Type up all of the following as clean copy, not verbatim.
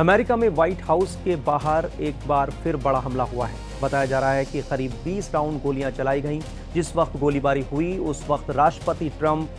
America में white house के बाहर एक बार फिर बड़ा हमला हुआ है। बताया जा रहा है कि करीब 20 राउंड गोलियां चलाई गईं। जिस वक्त गोलीबारी हुई उस वक्त राष्ट्रपति ट्रंप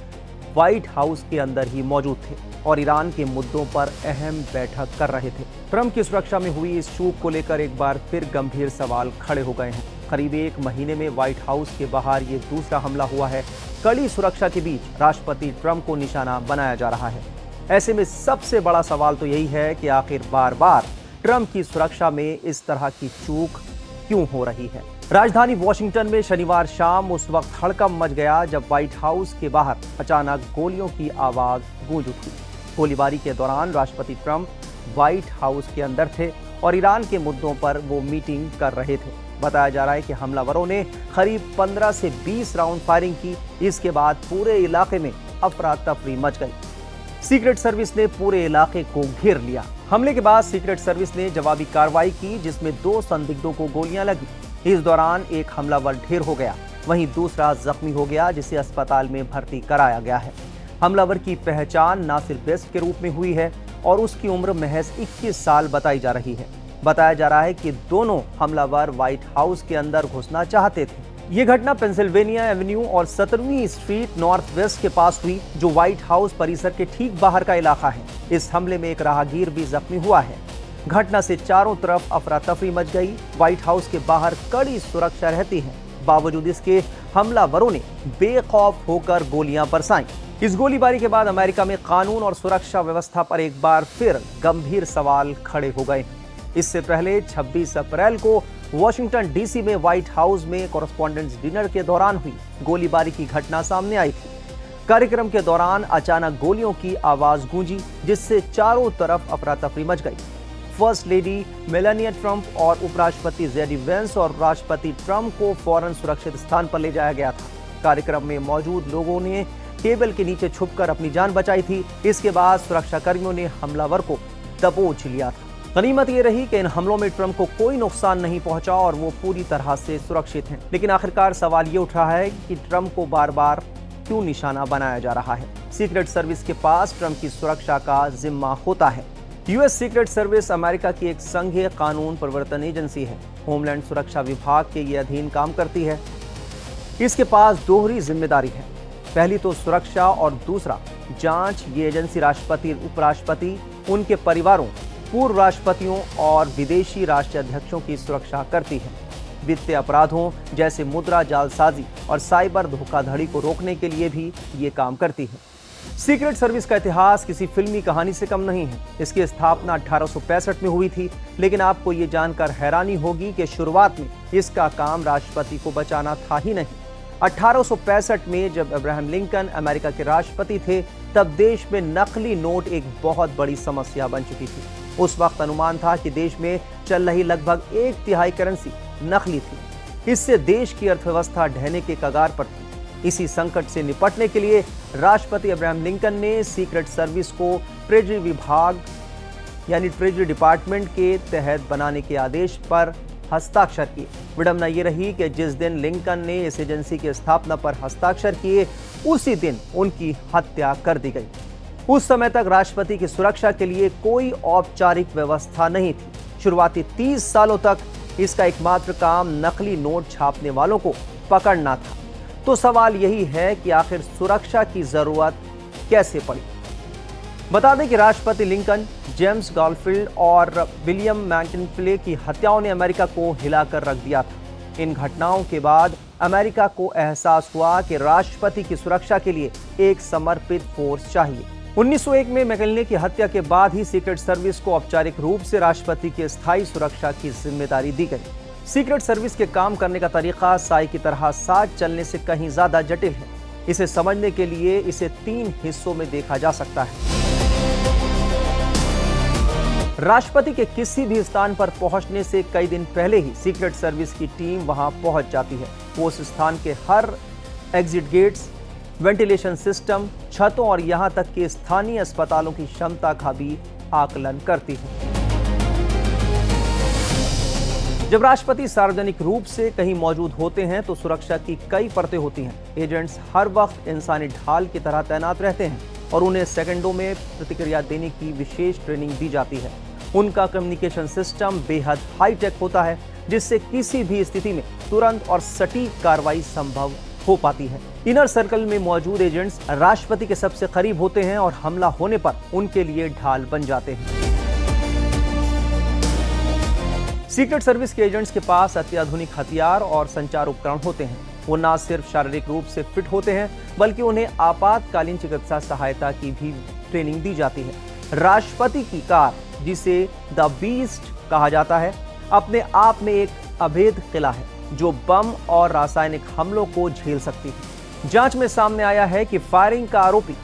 व्हाइट हाउस के अंदर ही मौजूद थे और ईरान के मुद्दों पर अहम बैठक कर रहे थे। ट्रंप की सुरक्षा में हुई इस चूक को लेकर एक बार फिर गंभीर सवाल खड़े हो गए हैं। करीब एक महीने में व्हाइट हाउस के बाहर ये दूसरा हमला हुआ है। कड़ी सुरक्षा के बीच राष्ट्रपति ट्रंप को निशाना बनाया जा रहा है। ऐसे में सबसे बड़ा सवाल तो यही है कि आखिर बार बार ट्रंप की सुरक्षा में इस तरह की चूक क्यों हो रही है। राजधानी वॉशिंगटन में शनिवार शाम उस वक्त हड़कंप मच गया जब व्हाइट हाउस के बाहर अचानक गोलियों की आवाज गूंज उठी। गोलीबारी के दौरान राष्ट्रपति ट्रंप व्हाइट हाउस के अंदर थे और ईरान के मुद्दों पर वो मीटिंग कर रहे थे। बताया जा रहा है कि हमलावरों ने करीब 15 से 20 राउंड फायरिंग की। इसके बाद पूरे इलाके में अफरा तफरी मच गई। सीक्रेट सर्विस ने पूरे इलाके को घेर लिया। हमले के बाद सीक्रेट सर्विस ने जवाबी कार्रवाई की जिसमें 2 संदिग्धों को गोलियां लगी। इस दौरान एक हमलावर ढेर हो गया, वहीं दूसरा जख्मी हो गया जिसे अस्पताल में भर्ती कराया गया है। हमलावर की पहचान नासिर बेस्ट के रूप में हुई है और उसकी उम्र महज 21 साल बताई जा रही है। बताया जा रहा है कि दोनों हमलावर व्हाइट हाउस के अंदर घुसना चाहते थे। ये घटना पेंसिल्वेनिया एवेन्यू और 17वीं स्ट्रीट नॉर्थ वेस्ट के पास हुई, जो व्हाइट हाउस परिसर के ठीक बाहर का इलाका है। इस हमले में एक राहगीर भी जख्मी हुआ है। घटना से चारों तरफ अफरा तफरी मच गई। व्हाइट हाउस के बाहर कड़ी सुरक्षा रहती है, बावजूद इसके हमलावरों ने बेखौफ होकर गोलियां बरसाईं। इस गोलीबारी के बाद अमेरिका में कानून और सुरक्षा व्यवस्था पर एक बार फिर गंभीर सवाल खड़े हो गए। इससे पहले 26 अप्रैल को वॉशिंगटन डीसी में व्हाइट हाउस में कॉरेस्पॉन्डेंट्स डिनर के दौरान हुई गोलीबारी की घटना सामने आई थी। कार्यक्रम के दौरान अचानक गोलियों की आवाज गूंजी जिससे चारों तरफ अफरा तफरी मच गई। फर्स्ट लेडी मेलानिया ट्रंप और उपराष्ट्रपति जेडी वेंस और राष्ट्रपति ट्रंप को फौरन सुरक्षित स्थान पर ले जाया गया था। कार्यक्रम में मौजूद लोगों ने टेबल के नीचे छुपकर अपनी जान बचाई थी। इसके बाद सुरक्षा कर्मियों ने हमलावर को दबोच लिया था। गनीमत ये रही कि इन हमलों में ट्रंप को कोई नुकसान नहीं पहुंचा और वो पूरी तरह से सुरक्षित हैं। लेकिन आखिरकार सवाल ये उठ रहा है कि ट्रंप को बार बार क्यों निशाना बनाया जा रहा है। सीक्रेट सर्विस के पास ट्रंप की सुरक्षा का जिम्मा होता है। यूएस सीक्रेट सर्विस अमेरिका की एक संघीय कानून प्रवर्तन एजेंसी है। होमलैंड सुरक्षा विभाग के ये अधीन काम करती है। इसके पास दोहरी जिम्मेदारी है, पहली तो सुरक्षा और दूसरा जांच। ये एजेंसी राष्ट्रपति, उपराष्ट्रपति, उनके परिवारों, पूर्व राष्ट्रपतियों और विदेशी राष्ट्राध्यक्षों की सुरक्षा करती है। वित्तीय अपराधों जैसे मुद्रा जालसाजी और साइबर धोखाधड़ी को रोकने के लिए भी ये काम करती है। सीक्रेट सर्विस का इतिहास किसी फिल्मी कहानी से कम नहीं है। इसकी स्थापना 1865 में हुई थी, लेकिन आपको ये जानकर हैरानी होगी कि शुरुआत में इसका काम राष्ट्रपति को बचाना था ही नहीं। 1865 में जब अब्राहम लिंकन अमेरिका के राष्ट्रपति थे, तब देश में नकली नोट एक बहुत बड़ी समस्या बन चुकी थी। उस वक्त अनुमान था कि देश में चल रही लगभग 1/3 करेंसी नकली थी। इससे देश की अर्थव्यवस्था ढहने के कगार पर थी। इसी संकट से निपटने के लिए राष्ट्रपति अब्राहम लिंकन ने सीक्रेट सर्विस को ट्रेजरी विभाग यानी ट्रेजरी डिपार्टमेंट के तहत बनाने के आदेश पर हस्ताक्षर किए। विडंबना ये रही कि जिस दिन लिंकन ने इस एजेंसी की स्थापना पर हस्ताक्षर किए, उसी दिन उनकी हत्या कर दी गई। उस समय तक राष्ट्रपति की सुरक्षा के लिए कोई औपचारिक व्यवस्था नहीं थी। शुरुआती 30 सालों तक इसका एकमात्र काम नकली नोट छापने वालों को पकड़ना था। तो सवाल यही है कि आखिर सुरक्षा की जरूरत कैसे पड़ी। बता दें कि राष्ट्रपति लिंकन, जेम्स गारफील्ड और विलियम मैकिन्ले की हत्याओं ने अमेरिका को हिलाकर रख दिया था। इन घटनाओं के बाद अमेरिका को एहसास हुआ कि राष्ट्रपति की सुरक्षा के लिए एक समर्पित फोर्स चाहिए। 1901 में मैकिन्ले की हत्या के बाद ही सीक्रेट सर्विस को औपचारिक रूप से राष्ट्रपति की स्थायी सुरक्षा की जिम्मेदारी दी गई। सीक्रेट सर्विस के काम करने का तरीका साई की तरह साथ चलने से कहीं ज्यादा जटिल है। इसे समझने के लिए इसे 3 हिस्सों में देखा जा सकता है। राष्ट्रपति के किसी भी स्थान पर पहुंचने से कई दिन पहले ही सीक्रेट सर्विस की टीम वहां पहुंच जाती है। वो उस स्थान के हर एग्जिट गेट्स, वेंटिलेशन सिस्टम, छतों और यहां तक कि स्थानीय अस्पतालों की क्षमता का भी आकलन करती है। जब राष्ट्रपति सार्वजनिक रूप से कहीं मौजूद होते हैं तो सुरक्षा की कई परतें होती हैं। एजेंट्स हर वक्त इंसानी ढाल की तरह तैनात रहते हैं और उन्हें सेकंडों में प्रतिक्रिया देने की विशेष ट्रेनिंग दी जाती है। उनका कम्युनिकेशन सिस्टम बेहद हाईटेक होता है, जिससे किसी भी स्थिति में तुरंत और सटीक कार्रवाई संभव हो पाती है। इनर सर्कल में मौजूद एजेंट्स राष्ट्रपति के सबसे करीब होते हैं और हमला होने पर उनके लिए ढाल बन जाते हैं। सीक्रेट सर्विस के एजेंट्स के पास अत्याधुनिक हथियार और संचार उपकरण होते हैं। वो न सिर्फ शारीरिक रूप से फिट होते हैं, बल्कि उन्हें आपातकालीन चिकित्सा सहायता की भी ट्रेनिंग दी जाती है। राष्ट्रपति की कार, जिसे द बीस्ट कहा जाता है, अपने आप में एक अभेद किला है जो बम और रासायनिक हमलों को झेल सकती है। जांच में सामने आया है कि फायरिंग का आरोपी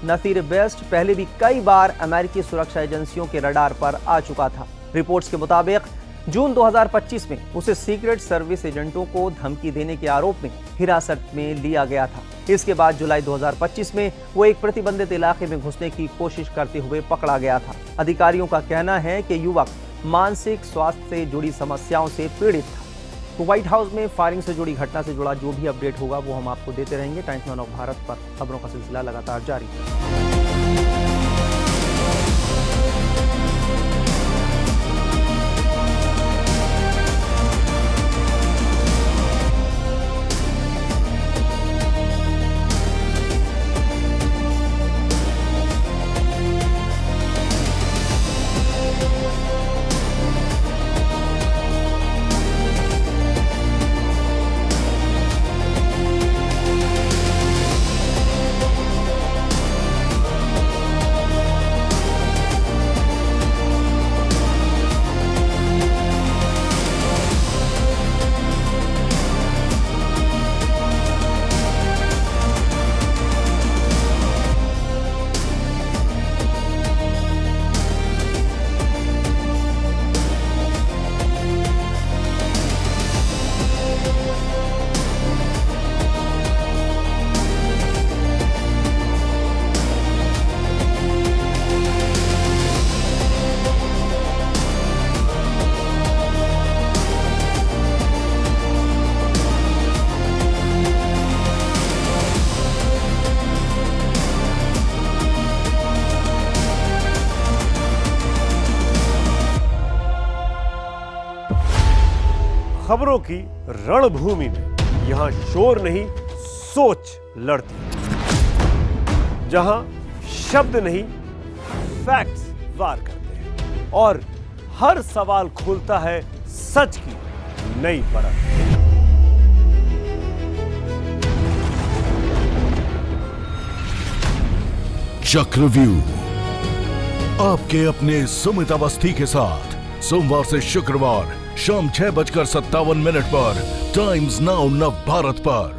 नसीर बेस्ट पहले भी कई बार अमेरिकी सुरक्षा एजेंसियों के रडार पर आ चुका था। रिपोर्ट्स के मुताबिक जून 2025 में उसे सीक्रेट सर्विस एजेंटों को धमकी देने के आरोप में हिरासत में लिया गया था। इसके बाद जुलाई 2025 में वो एक प्रतिबंधित इलाके में घुसने की कोशिश करते हुए पकड़ा गया था। अधिकारियों का कहना है कि युवक मानसिक स्वास्थ्य से जुड़ी समस्याओं से पीड़ित था। तो व्हाइट हाउस में फायरिंग से जुड़ी घटना से जुड़ा जो भी अपडेट होगा वो हम आपको देते रहेंगे। टाइम्स नाउ ऑफ भारत पर खबरों का सिलसिला लगातार जारी है। खबरों की रणभूमि में यहां शोर नहीं, सोच लड़ती है। जहां शब्द नहीं, फैक्ट्स वार करते हैं और हर सवाल खोलता है सच की नई परत। चक्रव्यूह आपके अपने सुमित अवस्थी के साथ सोमवार से शुक्रवार शाम 6:57 पर टाइम्स नाउ नव भारत पर।